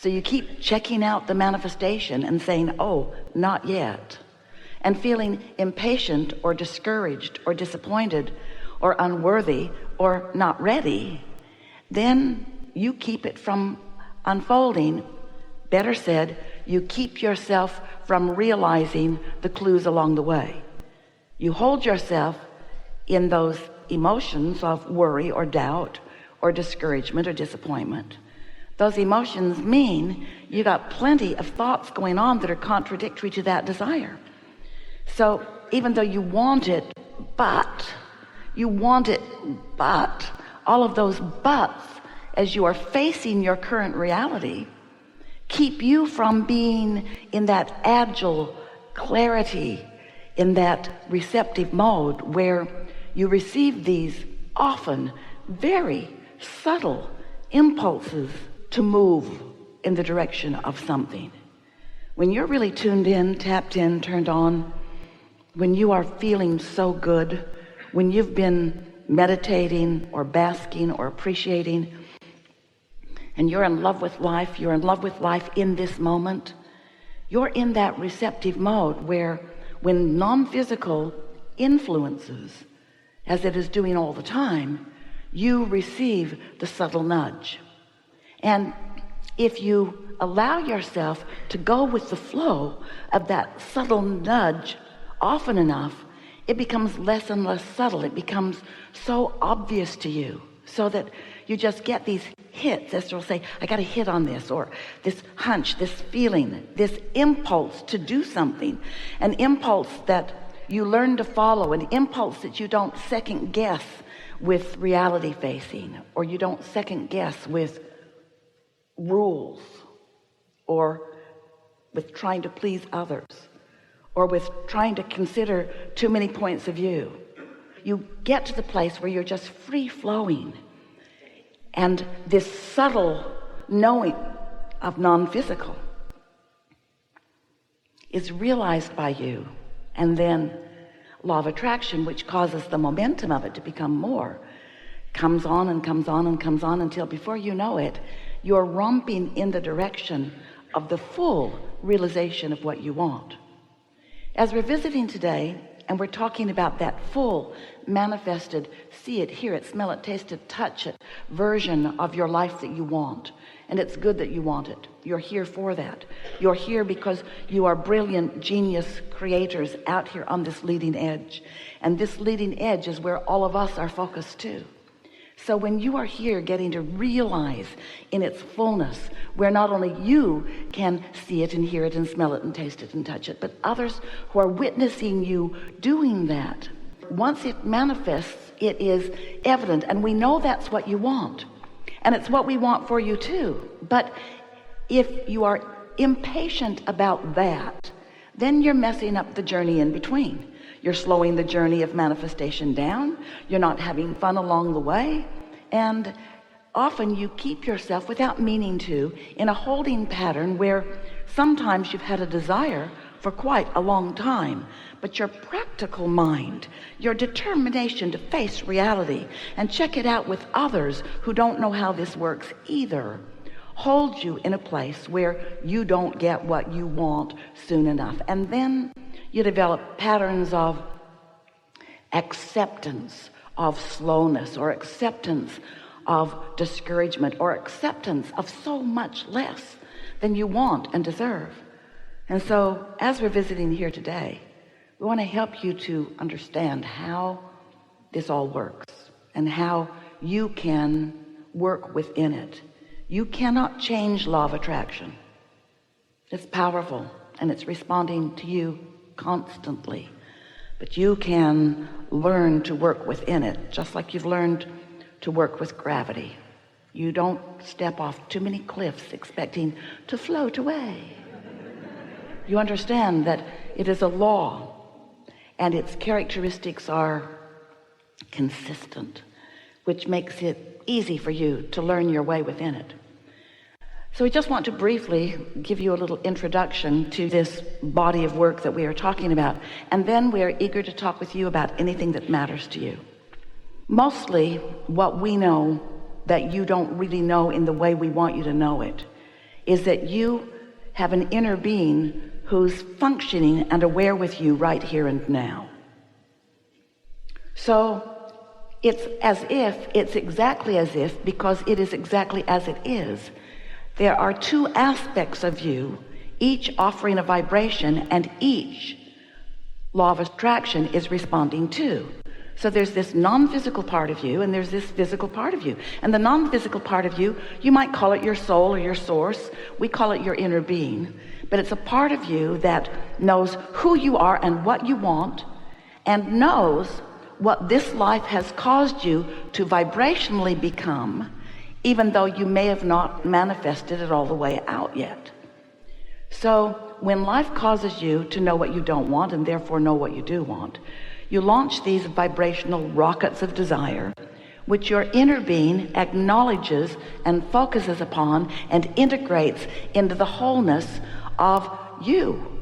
So you keep checking out the manifestation and saying, oh, not yet, and feeling impatient or discouraged or disappointed or unworthy or not ready. Then you keep it from unfolding. Better said, you keep yourself from realizing the clues along the way. You hold yourself in those emotions of worry or doubt or discouragement or disappointment. Those emotions mean you got plenty of thoughts going on that are contradictory to that desire. So even though you want it, but all of those buts, as you are facing your current reality, keep you from being in that agile clarity, in that receptive mode where you receive these often very subtle impulses to move in the direction of something. When you're really tuned in, tapped in, turned on, when you are feeling so good, when you've been meditating or basking or appreciating, and you're in love with life, you're in love with life in this moment, you're in that receptive mode where when non-physical influences, as it is doing all the time, you receive the subtle nudge. And if you allow yourself to go with the flow of that subtle nudge often enough, it becomes less and less subtle. It becomes so obvious to you, so that you just get these hits. Esther will say, I got a hit on this, or this hunch, this feeling, this impulse to do something, an impulse that you learn to follow, an impulse that you don't second guess with reality facing, or you don't second guess with rules, or with trying to please others, or with trying to consider too many points of view. You get to the place where you're just free flowing, and this subtle knowing of non-physical is realized by you, and then law of attraction, which causes the momentum of it to become more, comes on and comes on and comes on until before you know it, you're romping in the direction of the full realization of what you want. As we're visiting today, and we're talking about that full manifested, see it, hear it, smell it, taste it, touch it version of your life that you want. And it's good that you want it. You're here for that. You're here because you are brilliant, genius creators out here on this leading edge. And this leading edge is where all of us are focused too. So when you are here getting to realize in its fullness, where not only you can see it and hear it and smell it and taste it and touch it, but others who are witnessing you doing that, once it manifests, it is evident. And we know that's what you want. And it's what we want for you too. But if you are impatient about that, then you're messing up the journey in between. You're slowing the journey of manifestation down. You're not having fun along the way. And often you keep yourself, without meaning to, in a holding pattern where sometimes you've had a desire for quite a long time, but your practical mind, your determination to face reality and check it out with others who don't know how this works either, holds you in a place where you don't get what you want soon enough. And then you develop patterns of acceptance of slowness, or acceptance of discouragement, or acceptance of so much less than you want and deserve. And so as we're visiting here today, we want to help you to understand how this all works and how you can work within it. You cannot change law of attraction. It's powerful and it's responding to you constantly, but you can learn to work within it, just like you've learned to work with gravity. You don't step off too many cliffs expecting to float away. You understand that it is a law and its characteristics are consistent, which makes it easy for you to learn your way within it. So we just want to briefly give you a little introduction to this body of work that we are talking about, and then we are eager to talk with you about anything that matters to you. Mostly what we know that you don't really know in the way we want you to know it is that you have an inner being who's functioning and aware with you right here and now. So it's exactly as if, because it is exactly as it is. There are two aspects of you, each offering a vibration, and each law of attraction is responding to. So there's this non-physical part of you, and there's this physical part of you. And the non-physical part of you, you might call it your soul or your source. We call it your inner being. But it's a part of you that knows who you are and what you want, and knows what this life has caused you to vibrationally become, even though you may have not manifested it all the way out yet. So when life causes you to know what you don't want and therefore know what you do want, you launch these vibrational rockets of desire, which your inner being acknowledges and focuses upon and integrates into the wholeness of you.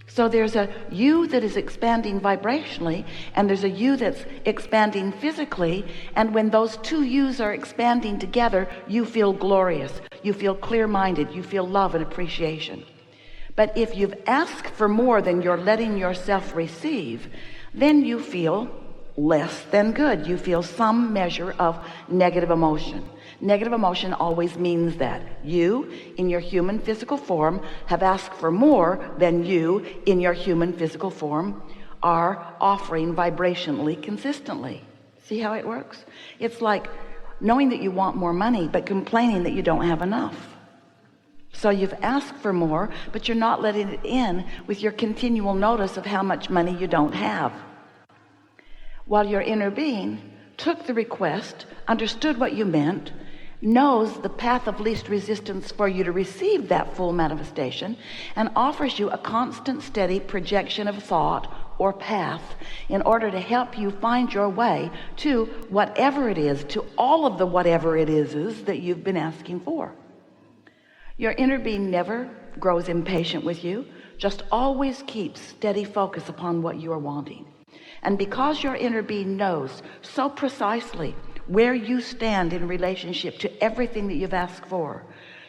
So there's a you that is expanding vibrationally, and there's a you that's expanding physically, and when those two yous are expanding together, you feel glorious, you feel clear-minded, you feel love and appreciation. But if you've asked for more than you're letting yourself receive, then you feel less than good. You feel some measure of negative emotion. Negative emotion always means that you, in your human physical form, have asked for more than you, in your human physical form, are offering vibrationally consistently. See how it works? It's like knowing that you want more money, but complaining that you don't have enough. So you've asked for more, but you're not letting it in with your continual notice of how much money you don't have. While your inner being took the request, understood what you meant, knows the path of least resistance for you to receive that full manifestation, and offers you a constant, steady projection of thought or path in order to help you find your way to whatever it is, to all of the whatever it is that you've been asking for. Your inner being never grows impatient with you, just always keeps steady focus upon what you are wanting. And because your inner being knows so precisely where you stand in relationship to everything that you've asked for,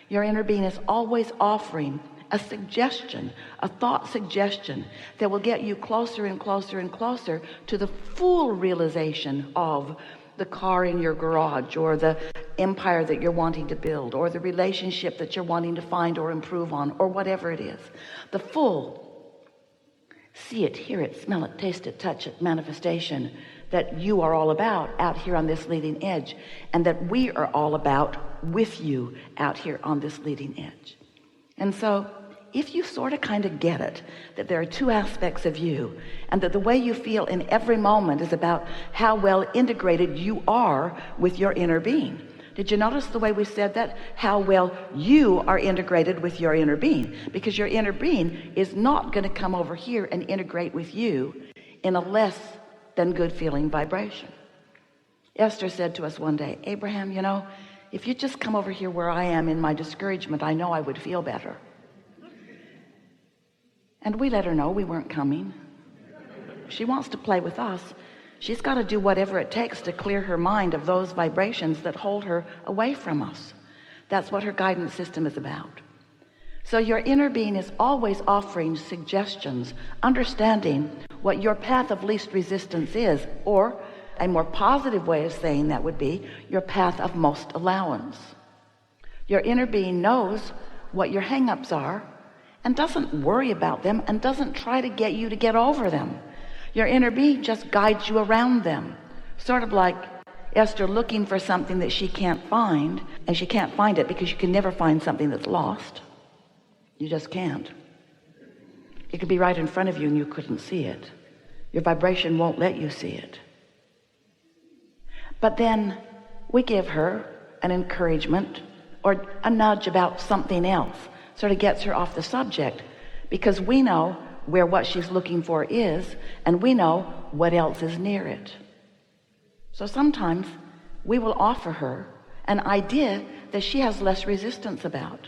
your inner being is always offering a suggestion, a thought suggestion that will get you closer and closer and closer to the full realization of the car in your garage, or the empire that you're wanting to build, or the relationship that you're wanting to find or improve on, or whatever it is. The full see it, hear it, smell it, taste it, touch it manifestation that you are all about out here on this leading edge, and that we are all about with you out here on this leading edge. And so if you sort of kind of get it, that there are two aspects of you, and that the way you feel in every moment is about how well integrated you are with your inner being. Did you notice the way we said that? How well you are integrated with your inner being, because your inner being is not going to come over here and integrate with you in a less than good feeling vibration. Esther said to us one day, Abraham, you know, if you just come over here where I am in my discouragement, I know I would feel better. And we let her know we weren't coming. She wants to play with us. She's got to do whatever it takes to clear her mind of those vibrations that hold her away from us. That's what her guidance system is about. So your inner being is always offering suggestions, understanding what your path of least resistance is, or a more positive way of saying that would be your path of most allowance. Your inner being knows what your hang-ups are and doesn't worry about them and doesn't try to get you to get over them. Your inner being just guides you around them, sort of like Esther looking for something that she can't find, and she can't find it because you can never find something that's lost. You just can't. It could be right in front of you and you couldn't see it. Your vibration won't let you see it. But then we give her an encouragement or a nudge about something else, sort of gets her off the subject, because we know where what she's looking for is, and we know what else is near it. So sometimes we will offer her an idea that she has less resistance about,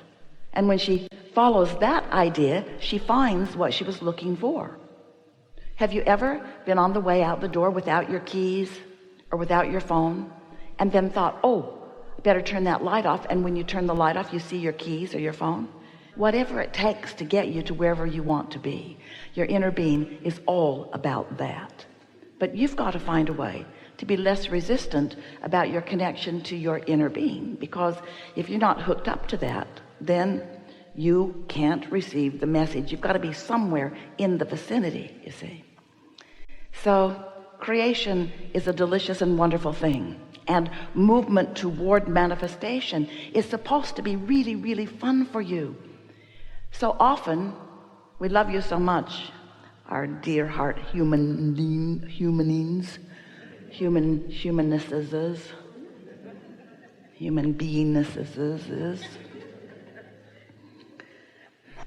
and when she follows that idea, she finds what she was looking for. Have you ever been on the way out the door without your keys or without your phone, and then thought, oh, you better turn that light off. And when you turn the light off, you see your keys or your phone. Whatever it takes to get you to wherever you want to be. Your inner being is all about that. But you've got to find a way to be less resistant about your connection to your inner being, because if you're not hooked up to that, then you can't receive the message. You've got to be somewhere in the vicinity, you see. So creation is a delicious and wonderful thing, and movement toward manifestation is supposed to be really, really fun for you. So often we love you so much, our dear heart humanesses, human beingnesses,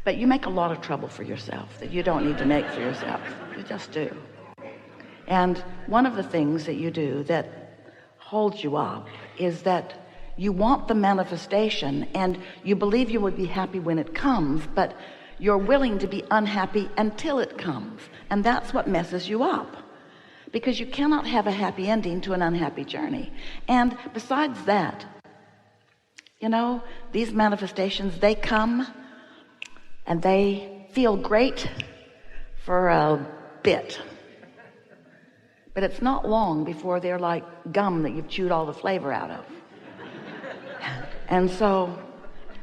but you make a lot of trouble for yourself that you don't need to make for yourself. You just do. And one of the things that you do that holds you up is that you want the manifestation, and you believe you would be happy when it comes, but you're willing to be unhappy until it comes. And that's what messes you up, because you cannot have a happy ending to an unhappy journey. And besides that, you know, these manifestations, they come and they feel great for a bit, but it's not long before they're like gum that you've chewed all the flavor out of. And so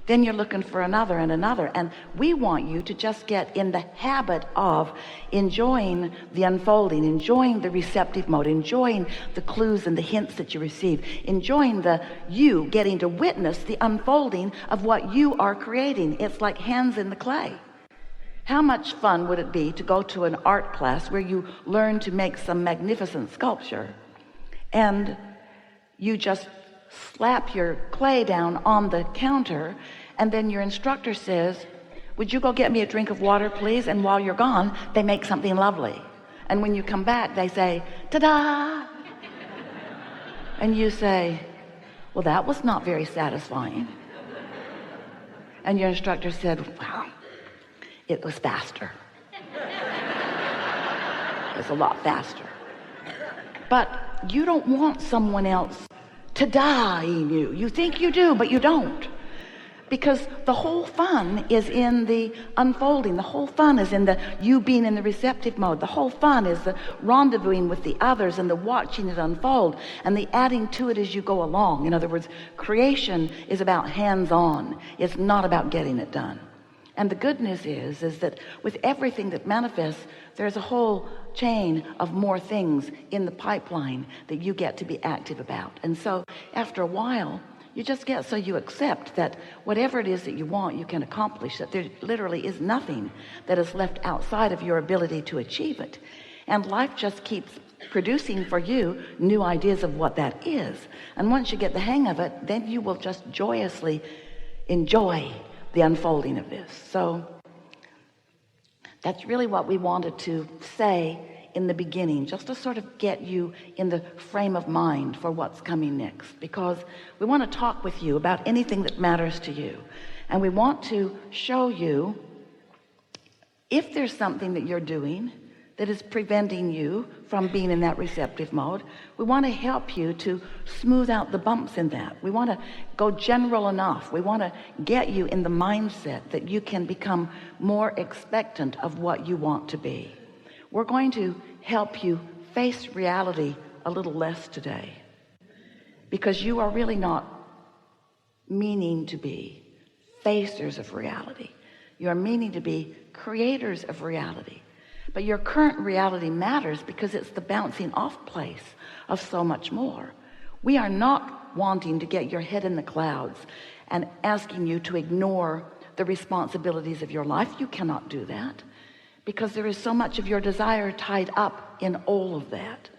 then you're looking for another and another. And we want you to just get in the habit of enjoying the unfolding, enjoying the receptive mode, enjoying the clues and the hints that you receive, enjoying you getting to witness the unfolding of what you are creating. It's like hands in the clay. How much fun would it be to go to an art class where you learn to make some magnificent sculpture, and you just slap your clay down on the counter, and then your instructor says, would you go get me a drink of water, please? And while you're gone, they make something lovely. And when you come back, they say, ta-da! And you say, well, that was not very satisfying. And your instructor said, wow, it was faster. It was a lot faster. But you don't want someone else to die in you. You think you do, but you don't. Because the whole fun is in the unfolding. The whole fun is in the you being in the receptive mode. The whole fun is the rendezvousing with the others and the watching it unfold and the adding to it as you go along. In other words, creation is about hands-on. It's not about getting it done. And the good news is that with everything that manifests, there's a whole chain of more things in the pipeline that you get to be active about. And so after a while, you just get so you accept that whatever it is that you want, you can accomplish, that there literally is nothing that is left outside of your ability to achieve it. And life just keeps producing for you new ideas of what that is. And once you get the hang of it, then you will just joyously enjoy the unfolding of this. So that's really what we wanted to say in the beginning, just to sort of get you in the frame of mind for what's coming next, because we want to talk with you about anything that matters to you, and we want to show you if there's something that you're doing that is preventing you from being in that receptive mode. We want to help you to smooth out the bumps in that. We want to go general enough. We want to get you in the mindset that you can become more expectant of what you want to be. We're going to help you face reality a little less today, because you are really not meaning to be facers of reality. You are meaning to be creators of reality. But your current reality matters because it's the bouncing off place of so much more. We are not wanting to get your head in the clouds and asking you to ignore the responsibilities of your life. You cannot do that, because there is so much of your desire tied up in all of that.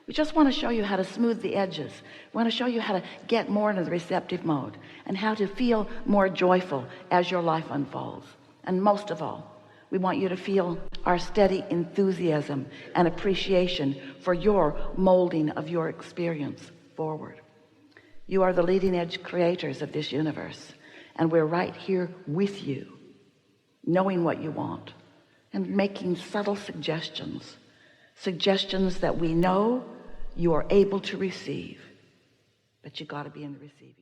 We just want to show you how to smooth the edges. We want to show you how to get more into the receptive mode and how to feel more joyful as your life unfolds. And most of all, we want you to feel our steady enthusiasm and appreciation for your molding of your experience forward. You are the leading edge creators of this universe, and we're right here with you, knowing what you want and making subtle suggestions that we know you are able to receive, but you got to be in the receiving.